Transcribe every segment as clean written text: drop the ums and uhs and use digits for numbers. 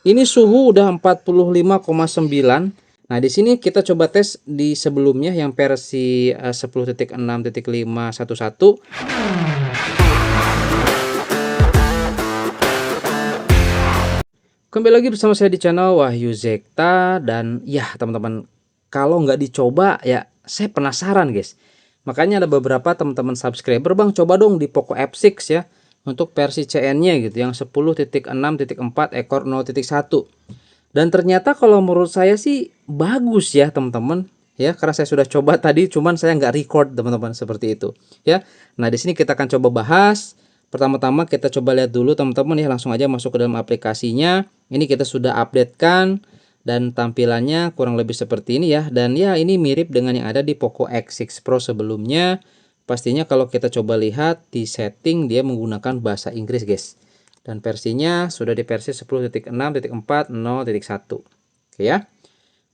Ini suhu udah 45,9. Nah, di sini kita coba tes di sebelumnya yang versi 10.6.511. Kembali lagi bersama saya di channel Wahyu Zekta. Dan ya teman-teman, kalau nggak dicoba ya saya penasaran guys. Makanya ada beberapa teman-teman subscriber, bang coba dong di Poco F6 ya, untuk versi CN-nya gitu, yang 10.6.4 ekor 0.1. Dan ternyata kalau menurut saya sih bagus ya teman-teman ya, karena saya sudah coba tadi, cuman saya nggak record teman-teman, seperti itu ya. Nah, di sini kita akan coba bahas. Pertama-tama kita coba lihat dulu teman-teman ya, langsung aja masuk ke dalam aplikasinya. Ini kita sudah updatekan dan tampilannya kurang lebih seperti ini ya. Dan ya ini mirip dengan yang ada di Poco X6 Pro sebelumnya. Pastinya kalau kita coba lihat di setting, dia menggunakan bahasa Inggris guys. Dan versinya sudah di versi 10.6.4.0.1. Oke ya.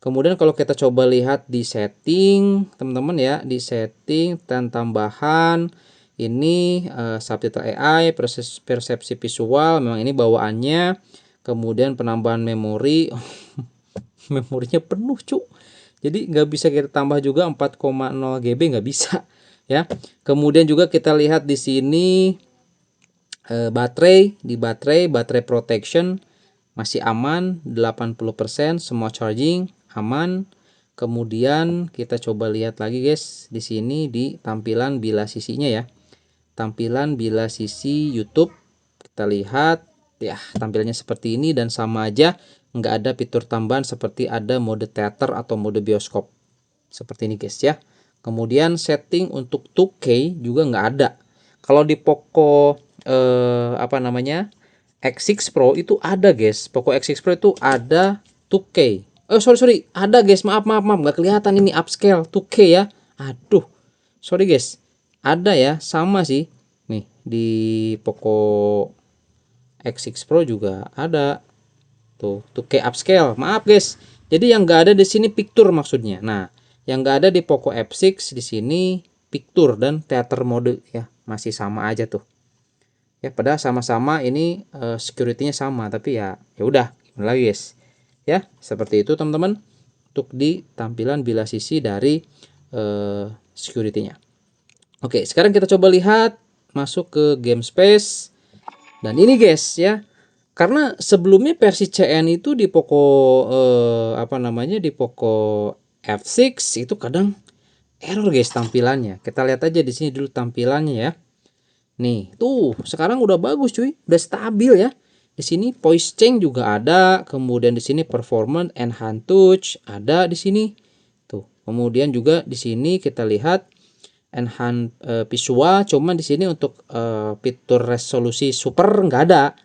Kemudian kalau kita coba lihat di setting teman-teman ya, di setting dan tambahan ini subtitle AI, persepsi visual, memang ini bawaannya. Kemudian penambahan memori, memorinya penuh cuk, jadi nggak bisa kita tambah juga 4,0 GB, nggak bisa ya. Kemudian juga kita lihat di sini baterai protection masih aman 80%, semua charging aman. Kemudian kita coba lihat lagi guys di sini di tampilan bila sisinya ya. Tampilan bila sisi YouTube kita lihat ya, tampilannya seperti ini dan sama aja, nggak ada fitur tambahan seperti ada mode theater atau mode bioskop seperti ini guys ya. Kemudian setting untuk 2K juga nggak ada. Kalau di Poco apa namanya X6 Pro itu ada guys. Poco X6 Pro itu ada 2K. Oh sorry, ada guys, maaf nggak kelihatan ini upscale 2K ya. Aduh, sorry guys, ada ya, sama sih nih di Poco X6 Pro juga ada tuh 2K upscale. Maaf guys, jadi yang nggak ada di sini picture maksudnya. Nah, yang nggak ada di Poco F6 di sini picture dan theater mode ya, masih sama aja tuh ya. Padahal sama-sama ini security-nya sama, tapi ya udah gimana lagi guys ya. Seperti itu teman-teman untuk di tampilan bila sisi dari security-nya. Oke, sekarang kita coba lihat masuk ke game space. Dan ini guys ya, karena sebelumnya versi CN itu di Poco apa namanya di Poco F6 itu kadang error guys tampilannya. Kita lihat aja di sini dulu tampilannya ya. Nih, tuh sekarang udah bagus cuy, udah stabil ya. Di sini voice change juga ada, kemudian di sini performance enhance touch ada di sini. Tuh. Kemudian juga di sini kita lihat enhance visual, cuman di sini untuk fitur resolusi super nggak ada.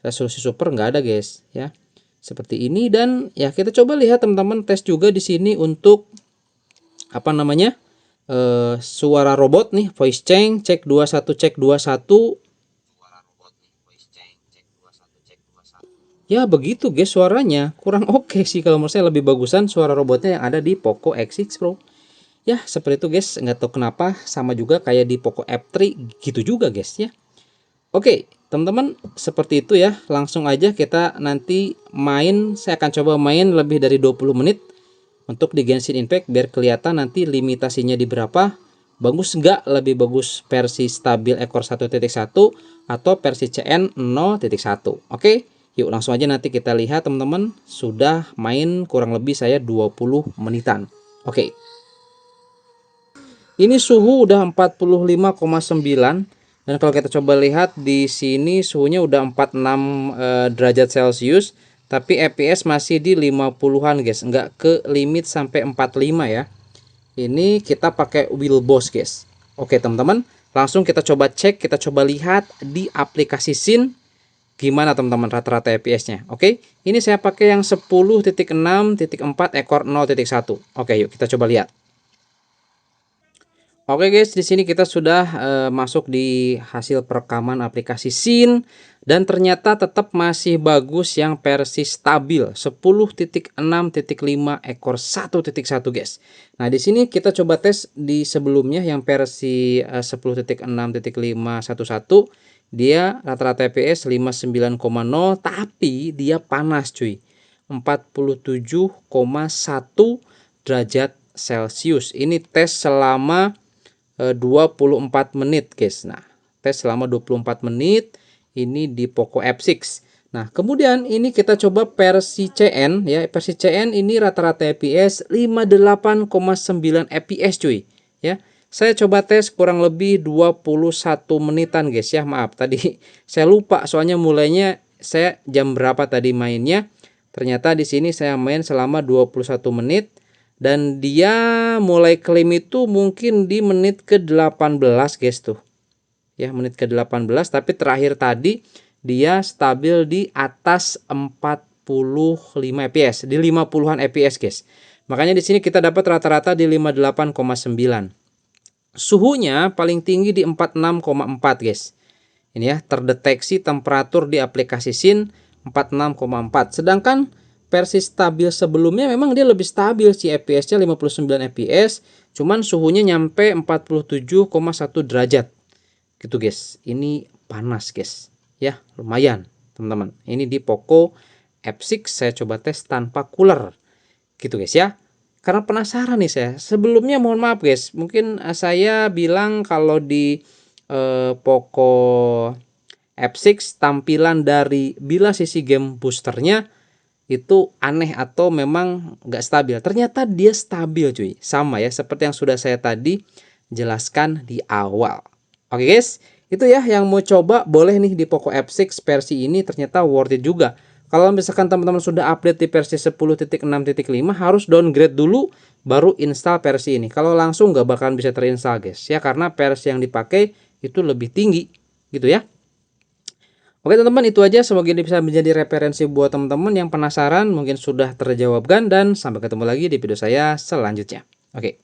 Resolusi super nggak ada guys ya. Seperti ini. Dan ya kita coba lihat teman-teman, tes juga di sini untuk apa namanya? Suara robot nih, voice change, cek 21 cek 21. Ya begitu guys, suaranya kurang oke sih kalau menurut saya, lebih bagusan suara robotnya yang ada di Poco X6 Pro. Ya seperti itu guys, nggak tahu kenapa sama juga kayak di Poco F3 gitu juga guys ya. Oke teman-teman, seperti itu ya. Langsung aja kita nanti main, saya akan coba main lebih dari 20 menit untuk di Genshin Impact biar kelihatan nanti limitasinya di berapa. Bagus nggak, lebih bagus versi stabil ekor 1.1 atau versi CN 0.1. Oke, yuk langsung aja nanti kita lihat teman-teman. Sudah main kurang lebih saya 20 menitan. Oke, ini suhu udah 45,9. Dan kalau kita coba lihat di sini suhunya udah 46 derajat Celcius, tapi FPS masih di 50-an guys, nggak ke limit sampai 45 ya. Ini kita pakai wheel boss guys. Oke teman-teman, langsung kita coba cek, kita coba lihat di aplikasi Scene gimana teman-teman rata-rata FPS-nya. Oke, ini saya pakai yang 10.6.4 ekor 0.1. Oke, yuk kita coba lihat. Oke guys, di sini kita sudah masuk di hasil perekaman aplikasi Scene dan ternyata tetap masih bagus yang versi stabil 10.6.5 ekor 1.1 guys. Nah, di sini kita coba tes di sebelumnya yang versi 10.6.511. dia rata-rata FPS 59,0, tapi dia panas cuy, 47,1 derajat Celcius. Ini tes selama 24 menit guys. Nah, tes selama 24 menit ini di Poco F6. Nah, kemudian ini kita coba versi CN ya. Versi CN ini rata-rata FPS 58,9 FPS cuy ya. Saya coba tes kurang lebih 21 menitan guys ya. Maaf tadi saya lupa soalnya mulainya saya jam berapa tadi mainnya. Ternyata di sini saya main selama 21 menit dan dia mulai klaim itu mungkin di menit ke-18 guys tuh. Ya, menit ke-18, tapi terakhir tadi dia stabil di atas 45 fps, di 50-an fps guys. Makanya di sini kita dapat rata-rata di 58,9. Suhunya paling tinggi di 46,4 guys. Ini ya, terdeteksi temperatur di aplikasi SYN 46,4. Sedangkan versi stabil sebelumnya memang dia lebih stabil sih, FPS-nya 59 fps, cuman suhunya nyampe 47,1 derajat. Gitu guys. Ini panas guys. Ya, lumayan, teman-teman. Ini di Poco F6 saya coba tes tanpa cooler. Gitu guys ya. Karena penasaran nih saya. Sebelumnya mohon maaf guys, mungkin saya bilang kalau di Poco F6 tampilan dari bila sisi game boosternya itu aneh atau memang nggak stabil. Ternyata dia stabil cuy. Sama ya seperti yang sudah saya tadi jelaskan di awal. Oke guys, itu ya yang mau coba boleh nih di Poco F6 versi ini, ternyata worth it juga. Kalau misalkan teman-teman sudah update di versi 10.6.5 harus downgrade dulu baru install versi ini. Kalau langsung nggak bakalan bisa terinstall guys ya, karena versi yang dipakai itu lebih tinggi gitu ya. Oke teman-teman, itu aja, semoga ini bisa menjadi referensi buat teman-teman yang penasaran, mungkin sudah terjawabkan, dan sampai ketemu lagi di video saya selanjutnya. Oke.